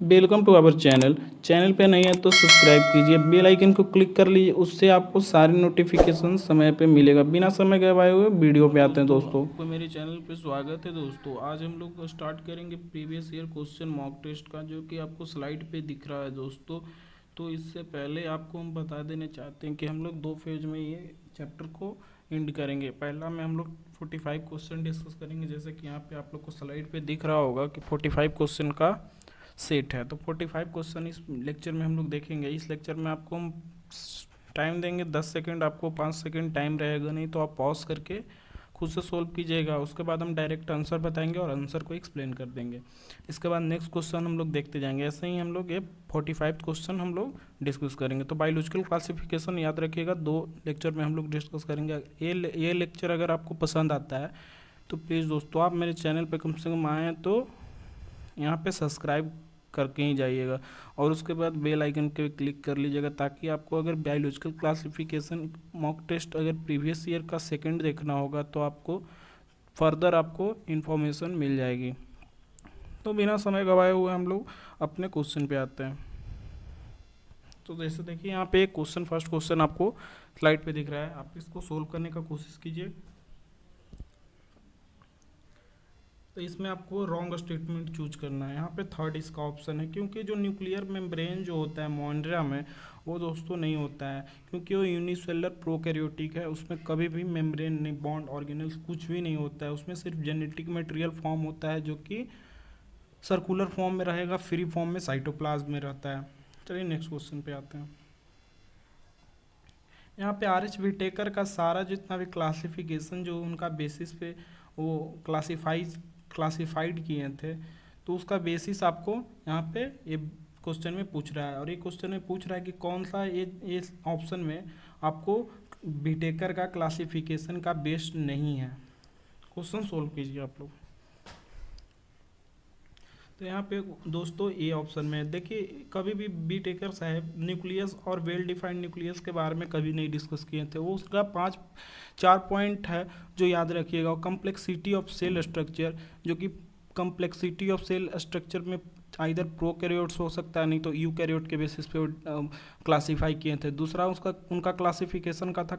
Welcome to our channel पे नहीं है तो सब्सक्राइब कीजिए, बेल आइकन को क्लिक कर लीजिए, उससे आपको सारे नोटिफिकेशन समय पे मिलेगा। बिना समय गवाए हुए वीडियो पे आते हैं दोस्तों। आपको मेरे चैनल पे स्वागत है दोस्तों। आज हम लोग स्टार्ट करेंगे previous year question mock test का, जो कि आपको स्लाइड पे दिख रहा है दोस्तों। तो इससे पहले आपको हम बता देना चाहते हैं कि हम लोग 2 फेज में ये चैप्टर को एंड करेंगे। पहला में हम लोग 45 क्वेश्चन डिस्कस करेंगे, जैसे कि यहाँ पे आप लोग को स्लाइड पे दिख रहा होगा कि 45 क्वेश्चन का सेट है। तो 45 क्वेश्चन इस लेक्चर में हम लोग देखेंगे। इस लेक्चर में आपको हम टाइम देंगे 10 सेकंड, आपको 5 सेकंड टाइम रहेगा, नहीं तो आप पॉज करके खुद से सोल्व कीजिएगा। उसके बाद हम डायरेक्ट आंसर बताएंगे और आंसर को एक्सप्लेन कर देंगे। इसके बाद नेक्स्ट क्वेश्चन हम लोग देखते जाएंगे। ऐसे ही हम लोग ये 45 क्वेश्चन हम लोग डिस्कस करेंगे। तो बायोलॉजिकल क्लासिफिकेशन याद रखिएगा, 2 लेक्चर में हम लोग डिस्कस करेंगे। ये लेक्चर अगर आपको पसंद आता है तो प्लीज़ दोस्तों आप मेरे चैनल पर कम से कम आएँ तो यहाँ पे सब्सक्राइब करके ही जाइएगा, और उसके बाद बेल आइकन पे क्लिक कर लीजिएगा, ताकि आपको अगर बायोलॉजिकल क्लासिफिकेशन मॉक टेस्ट अगर प्रीवियस ईयर का सेकंड देखना होगा तो आपको फर्दर आपको इन्फॉर्मेशन मिल जाएगी। तो बिना समय गवाए हुए हम लोग अपने क्वेश्चन पे आते हैं। तो जैसे देखिए यहाँ पे एक क्वेश्चन, फर्स्ट क्वेश्चन आपको स्लाइड पे दिख रहा है। आप इसको सोल्व करने का कोशिश कीजिए। तो इसमें आपको रॉन्ग स्टेटमेंट चूज करना है। यहाँ पे थर्ड इसका ऑप्शन है, क्योंकि जो न्यूक्लियर मेम्ब्रेन जो होता है मोन्ड्रा में, वो दोस्तों नहीं होता है, क्योंकि वो यूनिसेलुलर प्रोकैरियोटिक है। उसमें कभी भी मेम्ब्रेन नहीं, बॉन्ड ऑर्गेनेल्स कुछ भी नहीं होता है। उसमें सिर्फ जेनेटिक मटेरियल फॉर्म होता है, जो कि सर्कुलर फॉर्म में रहेगा, फ्री फॉर्म में साइटोप्लाज्म में रहता है। चलिए नेक्स्ट क्वेश्चन पे आते हैं। यहाँ पे आर एच विटेकर का सारा जितना भी क्लासिफिकेशन जो उनका बेसिस पे वो क्लासिफाइड किए थे, तो उसका बेसिस आपको यहाँ पे ये क्वेश्चन में पूछ रहा है। और ये क्वेश्चन में पूछ रहा है कि कौन सा ये ऑप्शन में आपको विटेकर का क्लासिफिकेशन का बेस्ड नहीं है। क्वेश्चन सोल्व कीजिए आप लोग। तो यहाँ पे दोस्तों ए ऑप्शन में देखिए, कभी भी बी टेकर साहब न्यूक्लियस और वेल डिफाइंड न्यूक्लियस के बारे में कभी नहीं डिस्कस किए थे। वो उसका 4 पॉइंट है जो याद रखिएगा। कम्प्लेक्सिटी ऑफ सेल स्ट्रक्चर, जो कि कम्प्लेक्सिटी ऑफ सेल स्ट्रक्चर में इधर प्रोकैरियोट्स हो सकता है, नहीं तो यूकैरियोट के बेसिस पे क्लासीफाई किए थे। दूसरा उसका उनका क्लासिफिकेशन का था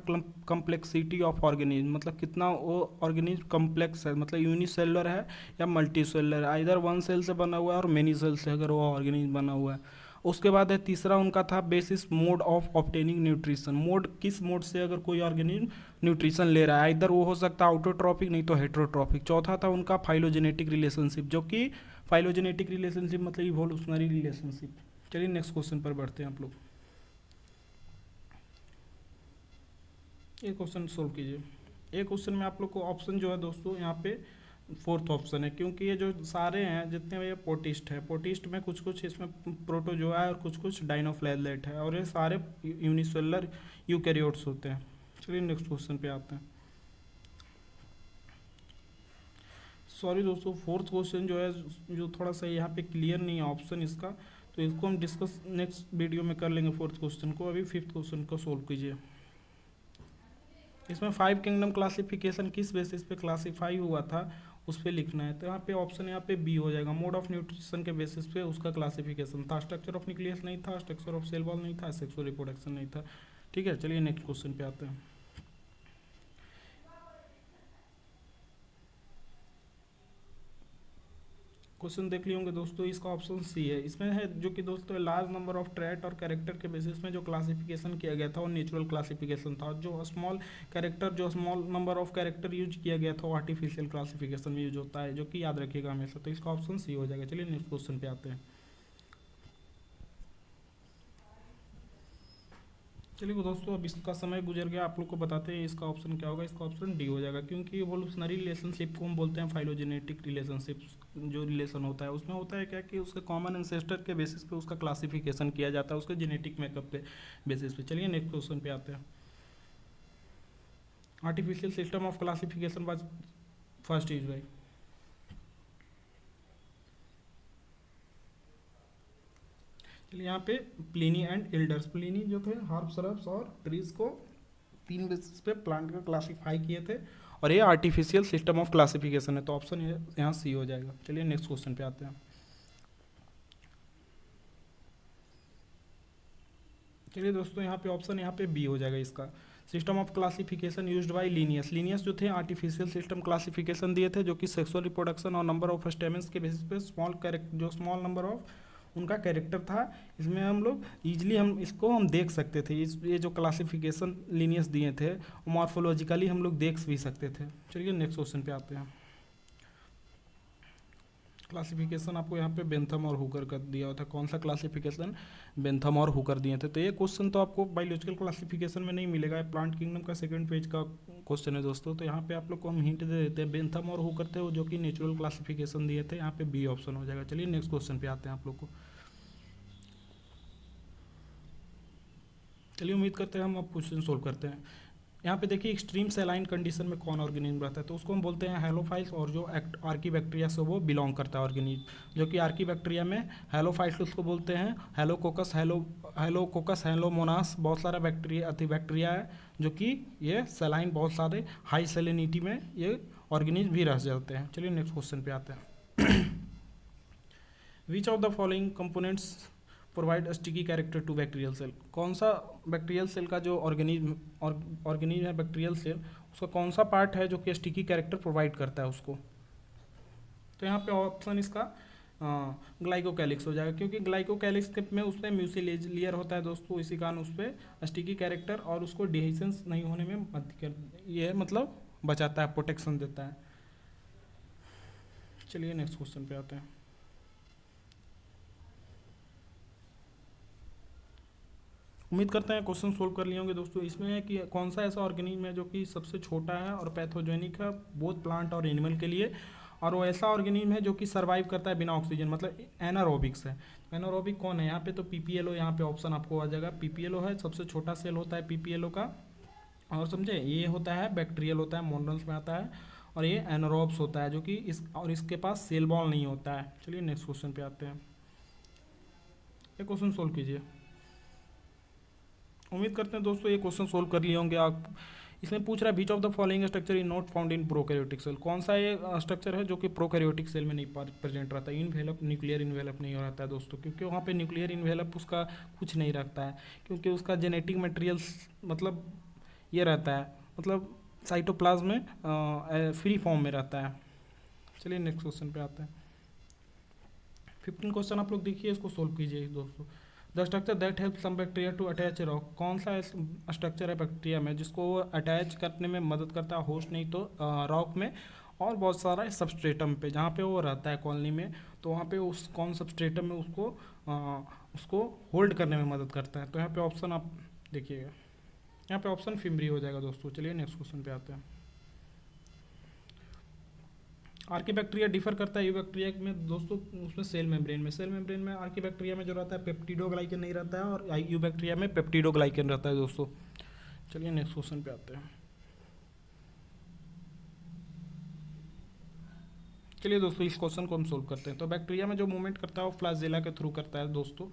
कम्प्लेक्सिटी ऑफ ऑर्गेनिज्म, मतलब कितना वो ऑर्गेनिज्म कम्प्लेक्स है, मतलब यूनिसेलुलर है या मल्टी सेलुलर है, इधर 1 सेल से बना हुआ है और मेनी सेल से अगर वो ऑर्गेनिज्म बना हुआ है। उसके बाद है तीसरा उनका था basis mode of obtaining nutrition, mode किस मोड से अगर कोई ऑर्गेनिज्म न्यूट्रिशन ले रहा है, इधर वो हो सकता है ऑटोट्रॉपिक नहीं तो हेट्रोट्रॉपिक। चौथा था उनका फाइलोजेनेटिक रिलेशनशिप, जो कि फाइलोजेनेटिक रिलेशनशिप मतलब इवोल्यूशनरी रिलेशनशिप। चलिए नेक्स्ट क्वेश्चन पर बढ़ते हैं आप लोग। ये क्वेश्चन सोल्व कीजिए। ये क्वेश्चन में आप लोग को ऑप्शन जो है दोस्तों यहाँ पे फोर्थ ऑप्शन है, क्योंकि ये जो सारे हैं जितने भी ये पोटिस्ट है, पोटिस्ट में कुछ कुछ इसमें प्रोटोजोआ है और कुछ कुछ डाइनोफ्लेलेट है, और ये सारे यूनिसेलुलर यूकैरियोट्स होते हैं। चलिए नेक्स्ट क्वेश्चन पे आते हैं। सॉरी दोस्तों, फोर्थ क्वेश्चन जो है जो थोड़ा सा यहाँ पे क्लियर नहीं है ऑप्शन इसका, तो इसको हम डिस्कस नेक्स्ट वीडियो में कर लेंगे फोर्थ क्वेश्चन को। अभी फिफ्थ क्वेश्चन को सोल्व कीजिए। इसमें 5 किंगडम क्लासिफिकेशन किस बेसिस पे क्लासीफाई हुआ था उस पर लिखना है। तो यहाँ पे ऑप्शन यहाँ पे बी हो जाएगा। मोड ऑफ न्यूट्रिशन के बेसिस पे उसका क्लासिफिकेशन था। स्ट्रक्चर ऑफ न्यूक्लियस नहीं था, स्ट्रक्चर ऑफ सेल वॉल नहीं था, सेक्सुअल रिप्रोडक्शन नहीं था। ठीक है, चलिए नेक्स्ट क्वेश्चन पे आते हैं। क्वेश्चन देख लिए होंगे दोस्तों, इसका ऑप्शन सी है। इसमें है जो कि दोस्तों लार्ज नंबर ऑफ ट्रेट और कैरेक्टर के बेसिस में जो क्लासिफिकेशन किया गया था वो नेचुरल क्लासिफिकेशन था। जो small number of character use किया गया था वो आर्टिफिशियल क्लासिफिकेशन में यूज होता है, जो कि याद रखिएगा हमेशा। तो इसका ऑप्शन सी हो जाएगा। चलिए नेक्स्ट क्वेश्चन पे आते हैं। चलिए दोस्तों, अब इसका समय गुजर गया, आप लोग को बताते हैं इसका ऑप्शन क्या होगा। इसका ऑप्शन डी हो जाएगा, क्योंकि इवोल्यूशनरी रिलेशनशिप को हम बोलते हैं फाइलोजेनेटिक रिलेशनशिप। जो रिलेशन होता है उसमें होता है क्या कि उसके कॉमन एंसेस्टर के बेसिस पे उसका क्लासिफिकेशन किया जाता है, उसके जेनेटिक मेकअप पे बेसिस पे। चलिए नेक्स्ट क्वेश्चन पे आते हैं। Artificial system of classification was first use by. चलिए यहाँ पे प्लिनी एंड एल्डर्स, प्लिनी जो थे हर्ब श्रब्स और ट्रीज को 3 बेसिस पे प्लांट का क्लासीफाई किए थे, और ये आर्टिफिशियल सिस्टम ऑफ क्लासिफिकेशन है। तो ऑप्शन यहाँ सी हो जाएगा। चलिए नेक्स्ट क्वेश्चन पे आते हैं। चलिए दोस्तों, यहाँ पे ऑप्शन यहाँ पे बी हो जाएगा इसका। System of classification used by Linnaeus. Linnaeus जो थे आर्टिफिशियल सिस्टम क्लासिफिकेशन दिए थे, जो कि सेक्सुअल रिप्रोडक्शन और नंबर ऑफ स्टेमेंस के बेसिस पे स्मॉल नंबर ऑफ उनका कैरेक्टर था। इसमें हम लोग ईजिली हम इसको हम देख सकते थे। ये जो क्लासिफिकेशन लीनियस दिए थे मॉर्फोलॉजिकली हम लोग देख भी सकते थे। चलिए नेक्स्ट क्वेश्चन पे आते हैं। क्लासिफिकेशन आपको यहाँ पे बेंथम और हुकर का दिया हुआ था। कौन सा क्लासिफिकेशन? बेंथम और हुकर दिए थे। तो ये क्वेश्चन तो आपको बायोलॉजिकल क्लासिफिकेशन में नहीं मिलेगा, प्लांट किंगडम का सेकंड पेज का क्वेश्चन है दोस्तों। तो यहाँ पे आप लोग को हम हिंट दे देते हैं, बेंथम और हुकर थे वो जो कि नेचुरल क्लासिफिकेशन दिए थे। यहाँ पे बी ऑप्शन हो जाएगा। चलिए नेक्स्ट क्वेश्चन पे आते हैं आप लोग को। चलिए उम्मीद करते हैं हम अब क्वेश्चन सोल्व करते हैं। यहाँ पे देखिए एक्सट्रीम सेलाइन कंडीशन में कौन ऑर्गेनिज्म रहता है, तो उसको हम बोलते हैं हेलोफाइल्स, और जो आर्कीबैक्टीरिया से वो बिलोंग करता है ऑर्गेनिज्म, जो कि आर्कीबैक्टीरिया में हेलोफाइल्स उसको बोलते हैं। हेलोकोकस हेलोमोनास बहुत सारा बैक्टीरिया है जो कि ये सेलाइन बहुत सारे हाई सेलिनिटी में ये ऑर्गेनिज्म भी रह जाते हैं। चलिए नेक्स्ट क्वेश्चन पे आते हैं। Which of the following components provide sticky character to bacterial cell. कौन सा बैक्टीरियल सेल का जो ऑर्गेनिज्म है बैक्टीरियल सेल, उसका कौन सा पार्ट है जो कि स्टिकी कैरेक्टर प्रोवाइड करता है उसको? तो यहाँ पे ऑप्शन इसका ग्लाइकोकैलिक्स हो जाएगा, क्योंकि ग्लाइकोकैलिक्स में उस पर म्यूसिलेज लेयर होता है दोस्तों, इसी कारण उस पर स्टिकी कैरेक्टर और उसको डिहेशंस नहीं होने में ये मतलब बचाता है, प्रोटेक्शन देता है। चलिए नेक्स्ट क्वेश्चन पे आते हैं। उम्मीद करते हैं क्वेश्चन सोल्व कर लिए होंगे दोस्तों। इसमें है कि कौन सा ऐसा ऑर्गेनिज्म है जो कि सबसे छोटा है और पैथोजेनिक है बोथ प्लांट और एनिमल के लिए, और वो ऐसा ऑर्गेनिज्म है जो कि सर्वाइव करता है बिना ऑक्सीजन, मतलब एनारोबिक्स है। एनारोबिक कौन है? यहाँ पे तो पीपीएलओ, यहाँ पे ऑप्शन आपको आ जाएगा। पीपीएलओ है, सबसे छोटा सेल होता है पीपीएलओ का, और समझे ये होता है बैक्टीरियल होता है, मोनरल्स में आता है, और ये एनारोब्स होता है जो कि इसके पास सेल वॉल नहीं होता है। चलिए नेक्स्ट क्वेश्चन पे आते हैं। ये क्वेश्चन सोल्व कीजिए। उम्मीद करते हैं दोस्तों ये क्वेश्चन सोल्व कर लिए होंगे आप। इसमें पूछ रहा है which of the following structure is not found in prokaryotic cell. कौन सा ये स्ट्रक्चर है जो कि प्रोकैरियोटिक सेल में नहीं प्रेजेंट रहता है? इनवेलप, न्यूक्लियर इन्वेलप नहीं रहता है दोस्तों, क्योंकि वहाँ पे न्यूक्लियर इन्वेलप उसका कुछ नहीं रखता है, क्योंकि उसका जेनेटिक मटेरियल्स मतलब ये रहता है, मतलब साइटोप्लाज्म में फ्री फॉर्म में रहता है। चलिए नेक्स्ट क्वेश्चन पे आते हैं। 15 क्वेश्चन आप लोग देखिए, इसको सोल्व कीजिए दोस्तों। The structure that help some bacteria to attach rock. कौन सा स्ट्रक्चर है बैक्टीरिया में जिसको अटैच करने में मदद करता है, होस्ट नहीं तो रॉक में, और बहुत सारा सबस्ट्रेटम पे जहाँ पे वो रहता है कॉलोनी में, तो वहाँ पे उस कौन सबस्ट्रेटम में उसको होल्ड करने में मदद करता है? तो यहाँ पे ऑप्शन आप देखिएगा, यहाँ पे ऑप्शन फिमरी हो जाएगा दोस्तों। चलिए नेक्स्ट क्वेश्चन पे आते हैं। आर्कीबैक्टीरिया डिफर करता है यूबैक्टीरिया में दोस्तों, उसमें सेल मेम्ब्रेन में आर्कीबैक्टीरिया में जो रहता है पेप्टिडोग्लाइकन नहीं रहता है, और यूबैक्टीरिया में पेप्टिडोग्लाइकन रहता है दोस्तों। चलिए नेक्स्ट क्वेश्चन पे आते हैं। चलिए दोस्तों इस क्वेश्चन को हम सोल्व करते हैं। तो बैक्टीरिया में जो मूवमेंट करता है वो फ्लैजेला के थ्रू करता है दोस्तों।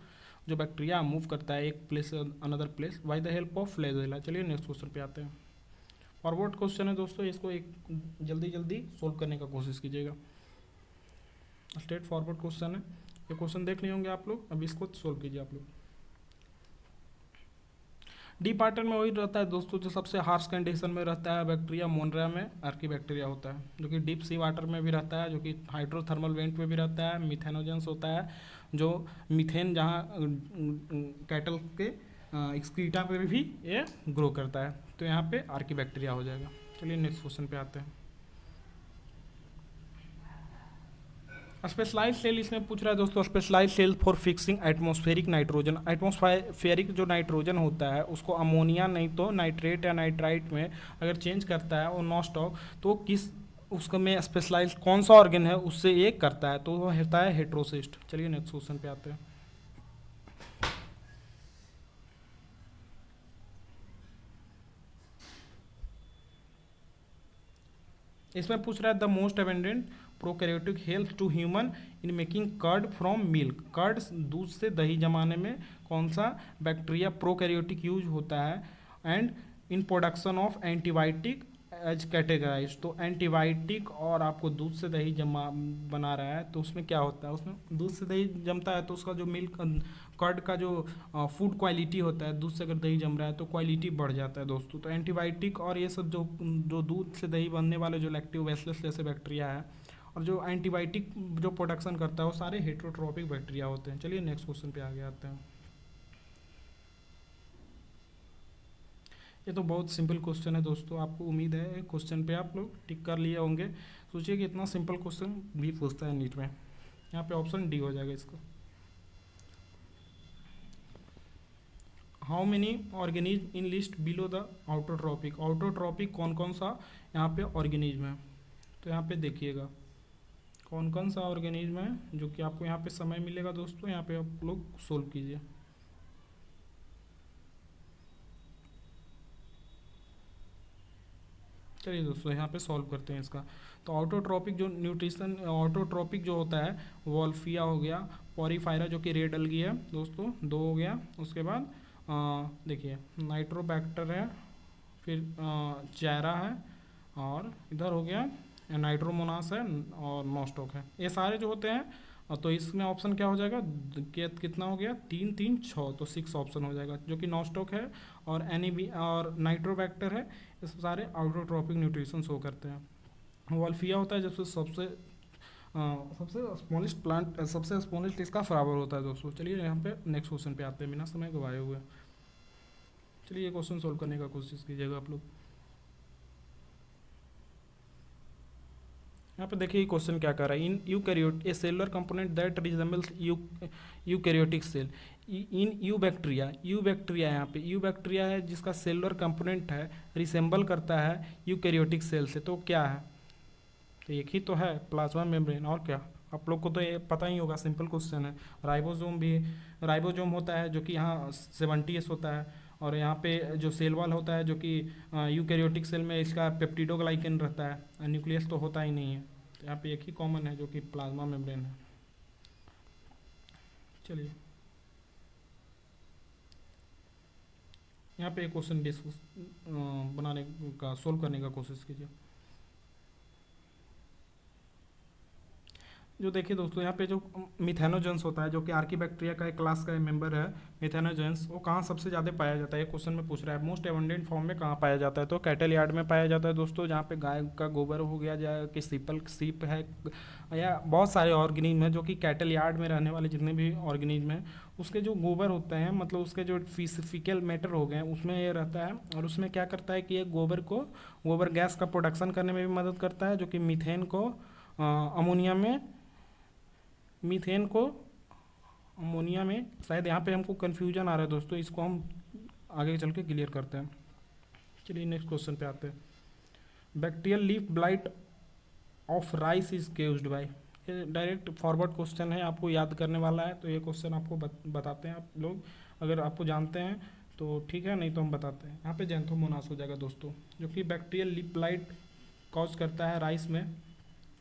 जो बैक्टीरिया मूव करता है एक place another place by the help of flagella. चलिए नेक्स्ट क्वेश्चन पे आते हैं। फॉरवर्ड क्वेश्चन है दोस्तों, इसको एक जल्दी सोल्व करने का कोशिश कीजिएगा। स्ट्रेट फॉरवर्ड क्वेश्चन है, ये क्वेश्चन देख लिए होंगे आप लोग, अब इसको सोल्व कीजिए आप लोग। डी पार्टन में वही रहता है दोस्तों जो सबसे हार्श कंडीशन में रहता है बैक्टीरिया, मोनरा में आर्कीबैक्टीरिया होता है, जो कि डीप सी वाटर में भी रहता है, जो कि हाइड्रोथर्मल वेंट में भी रहता है, मिथेनोजेंस होता है, जो मीथेन जहाँ कैटल के एक्सक्रीटा पे भी ये ग्रो करता है, तो यहाँ पे आर्कीबैक्टीरिया हो जाएगा। चलिए नेक्स्ट क्वेश्चन पे आते हैं। स्पेशलाइज सेल इसमें पूछ रहा है दोस्तों, specialise cell for fixing atmospheric nitrogen. Atmospheric जो नाइट्रोजन होता है उसको अमोनिया नहीं तो नाइट्रेट या नाइट्राइट में अगर चेंज करता है और नॉस्टॉक, तो किस उसका में स्पेशलाइज कौन सा ऑर्गन है उससे ये करता है, तो वो होता है हेट्रोसिस्ट। चलिए नेक्स्ट क्वेश्चन पे आते हैं। इसमें पूछ रहा है the most abundant prokaryotic help to human in making curd from milk. Curd दूध से दही जमाने में कौन सा बैक्टीरिया प्रोकैरियोटिक यूज होता है, and in production of antibiotic as categorise. तो एंटीबायोटिक और आपको दूध से दही जमा बना रहा है, तो उसमें क्या होता है, उसमें दूध से दही जमता है तो उसका जो मिल्क कर्ड का जो फूड क्वालिटी होता है, दूध से अगर दही जम रहा है तो क्वालिटी बढ़ जाता है दोस्तों। तो एंटीबायोटिक और ये सब जो जो दूध से दही बनने वाले जो लैक्टोबैसिलस जैसे बैक्टीरिया है और जो एंटीबायोटिक जो प्रोडक्शन करता है वो सारे हेट्रोट्रोपिक बैक्टीरिया होते हैं। चलिए नेक्स्ट क्वेश्चन पे आगे आते हैं। ये तो बहुत सिंपल क्वेश्चन है दोस्तों, आपको उम्मीद है क्वेश्चन पे आप लोग टिक कर लिए होंगे। सोचिए कि इतना सिंपल क्वेश्चन भी पूछता है नीट में। यहाँ पे ऑप्शन डी हो जाएगा इसका। How many organism in list below the autotrophic. Autotrophic कौन कौन सा यहाँ पे ऑर्गेनिज्म है, तो यहाँ पे देखिएगा कौन कौन सा ऑर्गेनिज्म है जो कि आपको यहाँ पे समय मिलेगा दोस्तों, यहाँ पे आप लोग सोल्व कीजिए। चलिए दोस्तों यहाँ पे सॉल्व करते हैं इसका। तो ऑटोट्रॉपिक जो न्यूट्रिशन ऑटोट्रॉपिक जो होता है वॉल्फिया हो गया, पॉरीफायरा जो कि रेड अलगी है दोस्तों, दो हो गया। उसके बाद देखिए नाइट्रोबैक्टर है, फिर जायरा है, और इधर हो गया नाइट्रोमोनास है और नॉस्टॉक है। ये सारे जो होते हैं तो इसमें ऑप्शन क्या हो जाएगा, कितना हो गया, 3 3 6, तो 6 ऑप्शन हो जाएगा, जो कि नॉस्टॉक है और एनीबी और नाइट्रोबैक्टर है। ये सारे आउटोट्रॉपिक न्यूट्रिशन शो करते हैं। वॉल्फिया होता है जब सबसे सबसे स्मॉलेस्ट प्लांट, सबसे स्मॉलेस्ट इसका फ्लावर होता है दोस्तों। चलिए यहाँ पे नेक्स्ट क्वेश्चन पे आते हैं बिना समय गवाए हुए। चलिए ये क्वेश्चन सोल्व करने का कोशिश कीजिएगा आप लोग। यहाँ पे देखिए क्वेश्चन क्या कर रहा है। In eukaryote a cellular component that resembles eukaryotic cell in you bacteria यहाँ पे यू बैक्टीरिया है जिसका सेलुलर कंपोनेंट है रिसेंबल करता है यूकैरियोटिक सेल से, तो क्या है, तो एक ही तो है प्लाज्मा मेम्ब्रेन, और क्या। आप लोग को तो ये पता ही होगा, सिंपल क्वेश्चन है। राइबोसोम भी राइबोसोम होता है जो कि यहाँ 70S होता है, और यहाँ पे जो सेल वॉल होता है जो कि यूकैरियोटिक सेल में इसका पेप्टिडोग्लाइकन रहता है, न्यूक्लियस तो होता ही नहीं है। तो यहाँ पे एक ही कॉमन है जो कि प्लाज्मा मेम्ब्रेन है। चलिए यहाँ पे एक क्वेश्चन डिस्कस बनाने का सोल्व करने का कोशिश कीजिए। जो देखिए दोस्तों यहाँ पे जो मिथेनोजेंस होता है जो कि आर्कीबैक्टीरिया का एक क्लास का मेंबर है, मिथेनोजेंस, वो कहाँ सबसे ज़्यादा पाया जाता है, ये क्वेश्चन में पूछ रहा है। मोस्ट एबंडेंट फॉर्म में कहाँ पाया जाता है, तो कैटल यार्ड में पाया जाता है दोस्तों, जहाँ पे गाय का गोबर हो गया, या कि सीप है, या बहुत सारे ऑर्गेनिज्म हैं जो कि कैटल यार्ड में रहने वाले जितने भी ऑर्गेनिज्म हैं उसके जो गोबर होते हैं, मतलब उसके जो फिजिकल मैटर हो गए उसमें ये रहता है। और उसमें क्या करता है कि ये गोबर गैस का प्रोडक्शन करने में भी मदद करता है, जो कि अमोनिया में मीथेन को अमोनिया में, शायद यहाँ पे हमको कन्फ्यूजन आ रहा है दोस्तों, इसको हम आगे चल के क्लियर करते हैं। चलिए नेक्स्ट क्वेश्चन पे आते हैं। Bacterial leaf blight of rice is caused by. ये डायरेक्ट फॉरवर्ड क्वेश्चन है, आपको याद करने वाला है, तो ये क्वेश्चन आपको बताते हैं आप लोग, अगर आपको जानते हैं तो ठीक है, नहीं तो हम बताते हैं। यहाँ पे जैंथोमोनास हो जाएगा दोस्तों, जो कि बैक्टीरियल लीफ ब्लाइट कॉज करता है राइस में।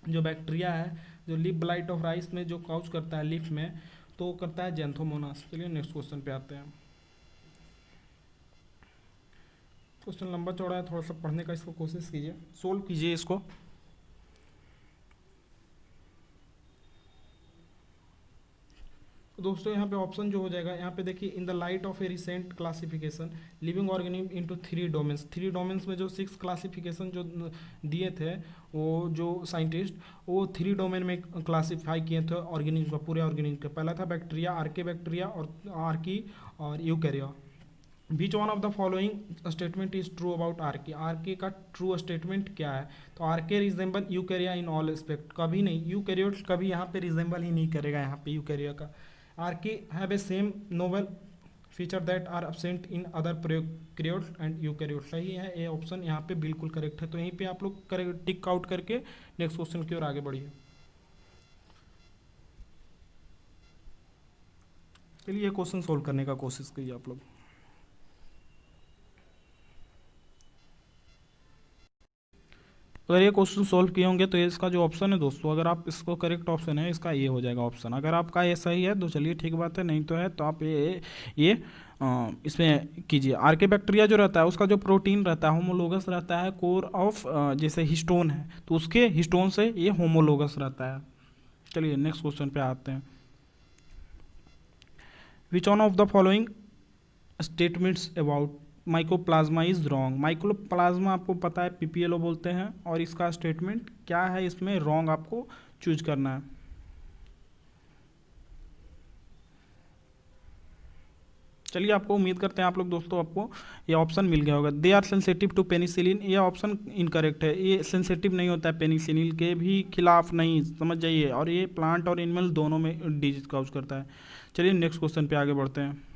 जो बैक्टीरिया है जो लीफ ब्लाइट ऑफ राइस में जो कॉज करता है लीफ में, तो करता है जैंथोमोनास। चलिए नेक्स्ट क्वेश्चन पे आते हैं। क्वेश्चन लंबा चौड़ा है, थोड़ा सा पढ़ने का इसको कोशिश कीजिए, सोल्व कीजिए इसको। तो दोस्तों यहाँ पे ऑप्शन जो हो जाएगा, यहाँ पे देखिए, in the light of A recent classification living organism into 3 domains में जो 6 क्लासिफिकेशन जो दिए थे वो जो साइंटिस्ट, वो 3 डोमेन में क्लासीफाई किए थे ऑर्गेनिज्म का, पूरे ऑर्गेनिज्म का। पहला था बैक्टीरिया, आर्के बैक्टीरिया और eukarya. Which one of the following statement is true about archaea. Archaea का ट्रू स्टेटमेंट क्या है, तो archaea resemble eukarya in all aspect. कभी नहीं, यूकैरियोट कभी यहाँ पे रिजेंबल ही नहीं करेगा यहाँ पे यूकैरिया का। Archaea have a same noble feature that are absent in other prokaryotes and eukaryotes. सही है, ये ऑप्शन यहाँ पे बिल्कुल करेक्ट है। तो यहीं पे आप लोग टिक आउट करके नेक्स्ट क्वेश्चन की ओर आगे बढ़िए। चलिए ये क्वेश्चन सोल्व करने का कोशिश कीजिए आप लोग। अगर ये क्वेश्चन सॉल्व किए होंगे तो ये इसका जो ऑप्शन है दोस्तों, अगर आप इसको करेक्ट ऑप्शन है इसका ये हो जाएगा ऑप्शन। अगर आपका ये सही है तो चलिए ठीक बात है, नहीं तो है तो आप ये इसमें कीजिए। आर्केबैक्टीरिया जो रहता है उसका जो प्रोटीन रहता है होमोलोगस रहता है कोर ऑफ, जैसे हिस्टोन है तो उसके हिस्टोन से ये होमोलोगस रहता है। चलिए नेक्स्ट क्वेश्चन पे आते हैं। विच one of the following statements about mycoplasma is wrong. Mycoplasma आपको पता है पीपीएलओ बोलते हैं, और इसका स्टेटमेंट क्या है इसमें रॉन्ग आपको चूज करना है। चलिए आपको उम्मीद करते हैं आप लोग दोस्तों आपको ये ऑप्शन मिल गया होगा। They are sensitive to penicillin, ये ऑप्शन इनकरेक्ट है। ये सेंसिटिव नहीं होता है पेनिसिलिन के भी खिलाफ नहीं, समझ जाइए, और ये प्लांट और एनिमल दोनों में डिजीज काउज करता है। चलिए नेक्स्ट क्वेश्चन पे आगे बढ़ते हैं।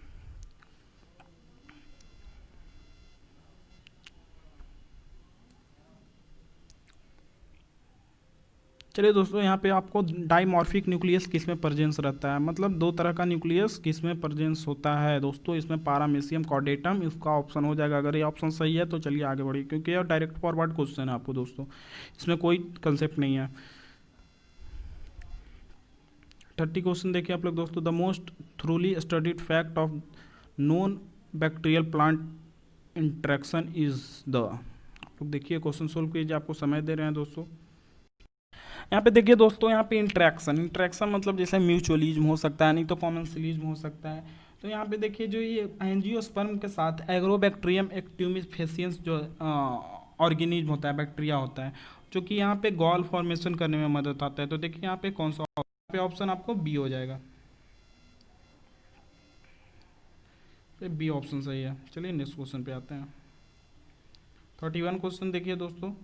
चलिए दोस्तों यहाँ पे आपको डाइमॉर्फिक न्यूक्लियस किस में प्रेजेंस रहता है, मतलब दो तरह का न्यूक्लियस किस में प्रेजेंस होता है दोस्तों, इसमें पारामेसियम कॉर्डेटम इसका ऑप्शन हो जाएगा। अगर ये ऑप्शन सही है तो चलिए आगे बढ़िए, क्योंकि ये डायरेक्ट फॉरवर्ड क्वेश्चन है आपको दोस्तों, इसमें कोई कंसेप्ट नहीं है। 30 क्वेश्चन देखिए आप लोग दोस्तों। The most थ्रूली studied fact of non bacterial plant interaction is the, आप लोग देखिए क्वेश्चन सोल्व कीजिए, आपको समय दे रहे हैं दोस्तों। यहाँ पे देखिए दोस्तों, यहाँ पे इंट्रैक्शन मतलब जैसे म्यूचुअलिज्म हो सकता है, नहीं तो कॉमेंसलिज्म हो सकता है। तो यहाँ पे देखिए जो ये एंजियोस्पर्म के साथ एग्रोबैक्टीरियम एक्टिवमिफेसियंस जो ऑर्गेनिज्म होता है, बैक्टीरिया होता है, जो कि यहाँ पे गॉल फॉर्मेशन करने में मदद आता है। तो देखिए यहाँ पे कौन सा पे ऑप्शन आपको बी हो जाएगा, बी ऑप्शन सही है। चलिए नेक्स्ट क्वेश्चन पे आते हैं। 31 क्वेश्चन देखिए दोस्तों।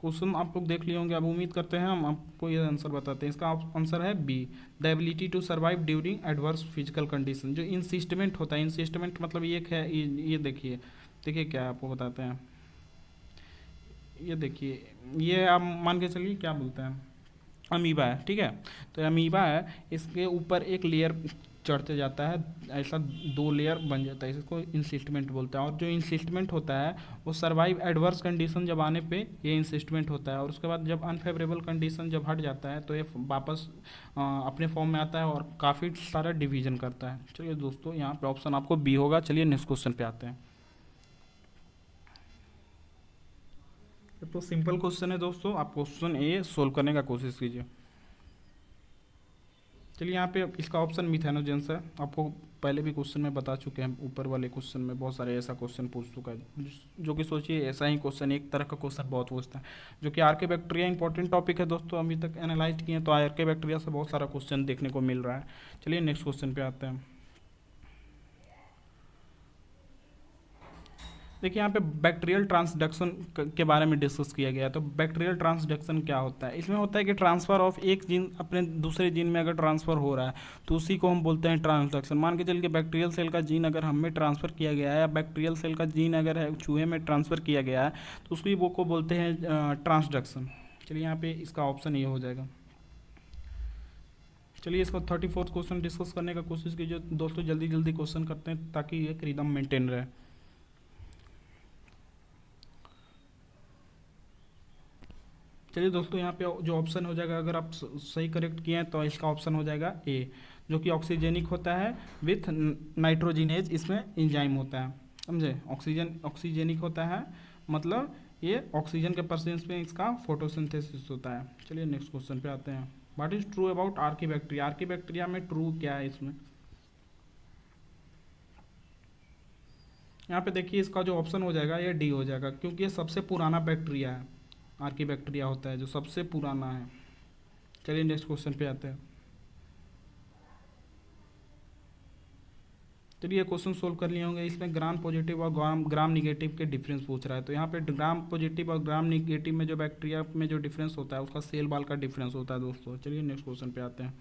क्वेश्चन आप लोग देख लिए होंगे, अब उम्मीद करते हैं हम आपको ये आंसर बताते हैं। इसका आंसर है B, the ability to survive during adverse physical condition. जो इंसिस्टमेंट होता है, इंसिस्टमेंट मतलब ये है, ये देखिए देखिए क्या है आपको बताते हैं। ये देखिए, ये आप मान के चलिए क्या बोलते हैं, अमीबा है, ठीक है। तो अमीबा है, इसके ऊपर एक लेयर चढ़ते जाता है, ऐसा दो लेयर बन जाता है, इसको इंसिस्टमेंट बोलता है। और जो इंसिस्टमेंट होता है वो सर्वाइव एडवर्स कंडीशन जब आने पे ये इंसिस्टमेंट होता है, और उसके बाद जब अनफेवरेबल कंडीशन जब हट जाता है तो ये वापस अपने फॉर्म में आता है और काफ़ी सारा डिवीजन करता है। चलिए दोस्तों यहाँ पे ऑप्शन आपको बी होगा। चलिए नेक्स्ट क्वेश्चन पे आते हैं। तो सिंपल क्वेश्चन है दोस्तों, आप क्वेश्चन ए सोल्व करने का कोशिश कीजिए। चलिए यहाँ पे इसका ऑप्शन मिथेनोजेंस है। आपको पहले भी क्वेश्चन में बता चुके हैं, ऊपर वाले क्वेश्चन में बहुत सारे ऐसा क्वेश्चन पूछ चुका है, जो कि सोचिए ऐसा ही क्वेश्चन एक तरह का क्वेश्चन बहुत पूछता है। जो कि आर्के बैक्टीरिया इंपॉर्टेंट टॉपिक है दोस्तों, अभी तक एनालाइज किए हैं तो आर्के बैक्टीरिया से बहुत सारा क्वेश्चन देखने को मिल रहा है। चलिए नेक्स्ट क्वेश्चन पे आते हैं। देखिए यहाँ पे बैक्टीरियल ट्रांसडक्शन के बारे में डिस्कस किया गया है। तो बैक्टीरियल ट्रांसडक्शन क्या होता है, इसमें होता है कि ट्रांसफ़र ऑफ एक जीन अपने दूसरे जीन में अगर ट्रांसफ़र हो रहा है तो उसी को हम बोलते हैं ट्रांसडक्शन। मान के चलिए बैक्टीरियल सेल का जीन अगर हमें ट्रांसफ़र किया गया है, या बैक्टीरियल सेल का जीन अगर है चूहे में ट्रांसफ़र किया गया है, तो उसकी वो को बोलते हैं ट्रांसडक्शन। चलिए यहाँ पे इसका ऑप्शन ये हो जाएगा। चलिए इसको 34th क्वेश्चन डिस्कस करने का कोशिश कीजिए दोस्तों, जल्दी जल्दी क्वेश्चन करते हैं ताकि एक रिदम मेंटेन रहे। चलिए दोस्तों यहाँ पे जो ऑप्शन हो जाएगा, अगर आप सही करेक्ट किए हैं तो इसका ऑप्शन हो जाएगा ए, जो कि ऑक्सीजेनिक होता है विथ नाइट्रोजिनेज, इसमें इंजाइम होता है, समझे। ऑक्सीजेनिक होता है, मतलब ये ऑक्सीजन के प्रेजेंस में इसका फोटोसिंथेसिस होता है। चलिए नेक्स्ट क्वेश्चन पे आते हैं। What is true about archaebacteria, archaebacteria में ट्रू क्या है इसमें। यहाँ पे देखिए इसका जो ऑप्शन हो जाएगा ये डी हो जाएगा, क्योंकि ये सबसे पुराना बैक्टीरिया है, आर्कीबैक्टीरिया होता है जो सबसे पुराना है। चलिए नेक्स्ट क्वेश्चन पे आते हैं। चलिए क्वेश्चन सोल्व कर लिए होंगे। इसमें ग्राम पॉजिटिव और ग्राम निगेटिव के डिफरेंस पूछ रहा है। तो यहाँ पे ग्राम पॉजिटिव और ग्राम निगेटिव में जो बैक्टीरिया में जो डिफरेंस होता है उसका सेल वाल का डिफरेंस होता है दोस्तों। चलिए नेक्स्ट क्वेश्चन पे आते हैं।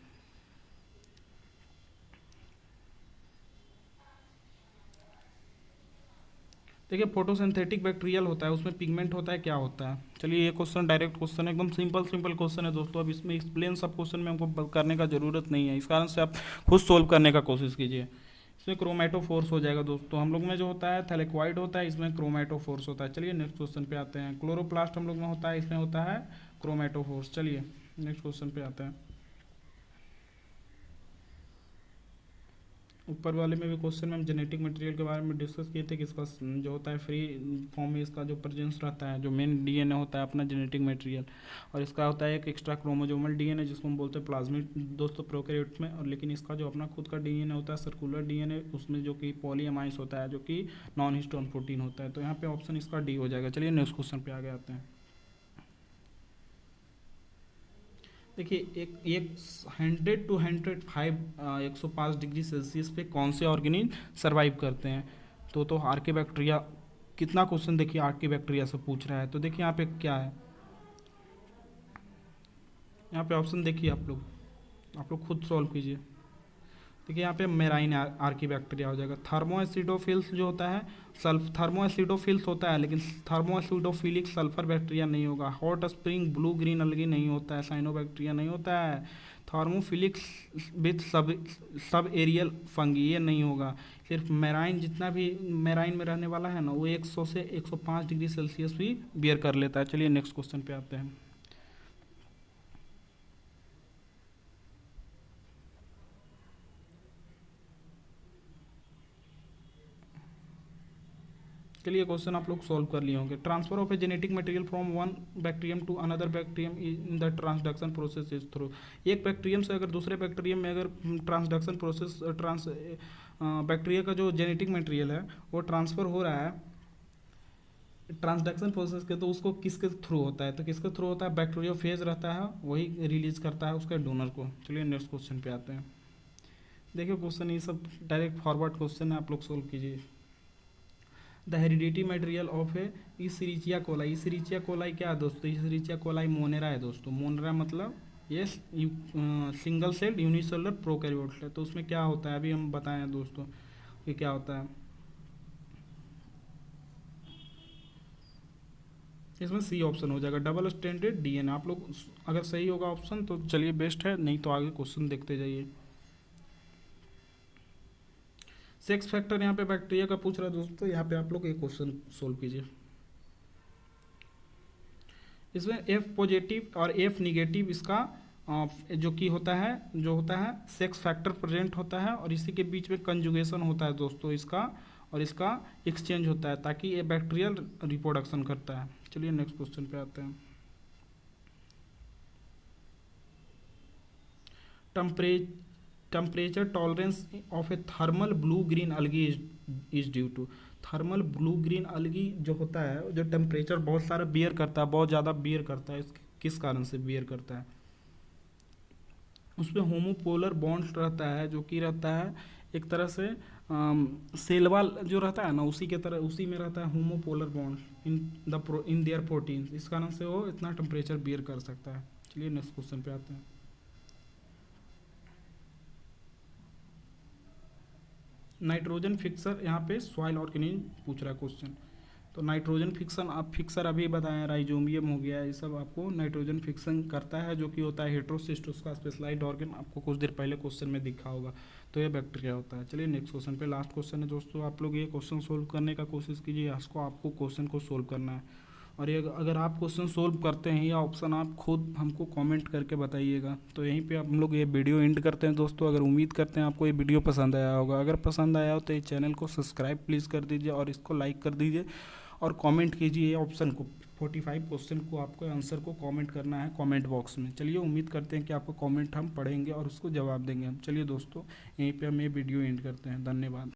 देखिए फोटोसिंथेटिक बैक्टीरियल होता है, उसमें पिगमेंट होता है, क्या होता है। चलिए ये क्वेश्चन डायरेक्ट क्वेश्चन है, एकदम सिंपल क्वेश्चन है दोस्तों। अब इसमें एक्सप्लेन सब क्वेश्चन में हमको करने का ज़रूरत नहीं है, इस कारण से आप खुद सोल्व करने का कोशिश कीजिए। इसमें क्रोमेटोफोर्स हो जाएगा दोस्तों। हम लोग में जो होता है थैलेक्वाइड होता है, इसमें क्रोमेटोफोर्स होता है। चलिए नेक्स्ट क्वेश्चन पे आते हैं। क्लोरोप्लास्ट हम लोग में होता है, इसमें होता है क्रोमेटोफोर्स। चलिए नेक्स्ट क्वेश्चन पे आते हैं। ऊपर वाले में भी क्वेश्चन में हम जेनेटिक मटेरियल के बारे में डिस्कस किए थे कि इसका जो होता है फ्री फॉर्म में इसका जो प्रेजेंस रहता है, जो मेन डीएनए होता है अपना जेनेटिक मटेरियल, और इसका होता है एक एक्स्ट्रा क्रोमोजोमल डीएनए जिसको हम बोलते हैं प्लाज्मिड दोस्तों प्रोकैरियोट्स में। और लेकिन इसका जो अपना खुद का डीएनए होता है सर्कुलर डीएनए, उसमें जो कि पॉलीअमाइंस होता है, जो कि नॉन हिस्टोन प्रोटीन होता है। तो यहाँ पे ऑप्शन इसका डी हो जाएगा। चलिए नेक्स्ट क्वेश्चन पे आगे आते हैं। देखिए एक 100 to 105 105 डिग्री सेल्सियस पे कौन से ऑर्गेनिज्म सर्वाइव करते हैं? तो आर्किबैक्टीरिया। कितना क्वेश्चन देखिए आर्किबैक्टीरिया से पूछ रहा है। तो देखिए यहाँ पे क्या है, यहाँ पे ऑप्शन देखिए आप लोग खुद सॉल्व कीजिए। देखिए यहाँ पे मेराइन आर्किबैक्टीरिया हो जाएगा। थर्मोएसिडोफिल्स जो होता है थर्मोएसिडोफिल्स होता है, लेकिन थर्मोएसिडोफिलिक सल्फर बैक्टीरिया नहीं होगा। Hot spring blue green algae नहीं होता है। साइनोबैक्टीरिया नहीं होता है। Thermophilic with sub aerial fungi ये नहीं होगा। सिर्फ मेराइन, जितना भी मेराइन में रहने वाला है ना, वो 100 से 105 डिग्री सेल्सियस भी बियर कर लेता है। चलिए नेक्स्ट क्वेश्चन पे आते हैं। चलिए क्वेश्चन आप लोग सॉल्व कर लिए होंगे। Transfer of a genetic material from one bacterium to another bacterium in the transduction process is through. एक बैक्टीरियम से अगर दूसरे बैक्टीरियम में अगर ट्रांसडक्शन प्रोसेस बैक्टीरिया का जो जेनेटिक मटेरियल है वो ट्रांसफ़र हो रहा है ट्रांसडक्शन प्रोसेस के, तो उसको किसके थ्रू होता है? तो किसके थ्रू होता है? बैक्टीरियोफेज रहता है, वही रिलीज करता है उसके डोनर को। चलिए नेक्स्ट क्वेश्चन पे आते हैं। देखिए क्वेश्चन ये सब डायरेक्ट फॉरवर्ड क्वेश्चन है, आप लोग सोल्व कीजिए। The heredity material of a Escherichia coli. Escherichia coli क्या है दोस्तों? इसेरिचिया कोलाई मोनेरा है दोस्तों। मोनेरा मतलब ये सिंगल सेल्ड यूनिसेलुलर प्रोकैरियोट्स है। तो उसमें क्या होता है अभी हम बताएं दोस्तों ये क्या होता है। इसमें सी ऑप्शन हो जाएगा, डबल स्ट्रैंडेड डीएनए। आप लोग अगर सही होगा ऑप्शन तो चलिए बेस्ट है, नहीं तो आगे क्वेश्चन देखते जाइए। सेक्स फैक्टर यहाँ पे बैक्टीरिया का पूछ रहा है दोस्तों, यहाँ पे आप लोग एक क्वेश्चन सोल्व कीजिए। इसमें एफ पॉजिटिव और एफ निगेटिव इसका जो कि होता है सेक्स फैक्टर प्रेजेंट होता है, और इसी के बीच में कंजुगेशन होता है दोस्तों इसका, और इसका एक्सचेंज होता है ताकि ये बैक्टीरियल रिप्रोडक्शन करता है। चलिए नेक्स्ट क्वेश्चन पे आते हैं। Temperature tolerance of a thermal blue green algae is due to. Thermal blue green algae जो होता है, जो टेम्परेचर बहुत सारा बियर करता है, बहुत ज़्यादा बियर करता है, किस कारण से बियर करता है? उसमें होमोपोलर बॉन्ड्स रहता है, जो कि रहता है एक तरह से सेलवाल जो रहता है ना, उसी के तरह उसी में रहता है homopolar bonds in their proteins. इस कारण से वो इतना टेम्परेचर बियर कर सकता है। चलिए नेक्स्ट क्वेश्चन पे आते हैं। नाइट्रोजन फिक्सर यहाँ पे सॉइल ऑर्गेनिज्म पूछ रहा है क्वेश्चन। तो नाइट्रोजन फिक्सन आप फिक्सर अभी बताएं, राइजोबियम हो गया, ये सब आपको नाइट्रोजन फिक्सन करता है, जो कि होता है हेट्रोसिस्ट, उसका स्पेशलाइज्ड ऑर्गन आपको कुछ देर पहले क्वेश्चन में दिखा होगा। तो ये बैक्टीरिया होता है। चलिए नेक्स्ट क्वेश्चन पे, लास्ट क्वेश्चन है दोस्तों। आप लोग ये क्वेश्चन सोल्व करने का कोशिश कीजिए, आपको क्वेश्चन को सोल्व करना है। और ये अगर आप क्वेश्चन सोल्व करते हैं या ऑप्शन आप खुद हमको कमेंट करके बताइएगा। तो यहीं पे हम लोग ये वीडियो एंड करते हैं दोस्तों। अगर उम्मीद करते हैं आपको ये वीडियो पसंद आया होगा, अगर पसंद आया हो तो ये चैनल को सब्सक्राइब प्लीज़ कर दीजिए और इसको लाइक कर दीजिए और कमेंट कीजिए। ये ऑप्शन को 45 क्वेश्चन को आपको आंसर को कमेंट करना है कमेंट बॉक्स में। चलिए उम्मीद करते हैं कि आपको कमेंट हम पढ़ेंगे और उसको जवाब देंगे हम। चलिए दोस्तों यहीं पे हम ये वीडियो एंड करते हैं। धन्यवाद।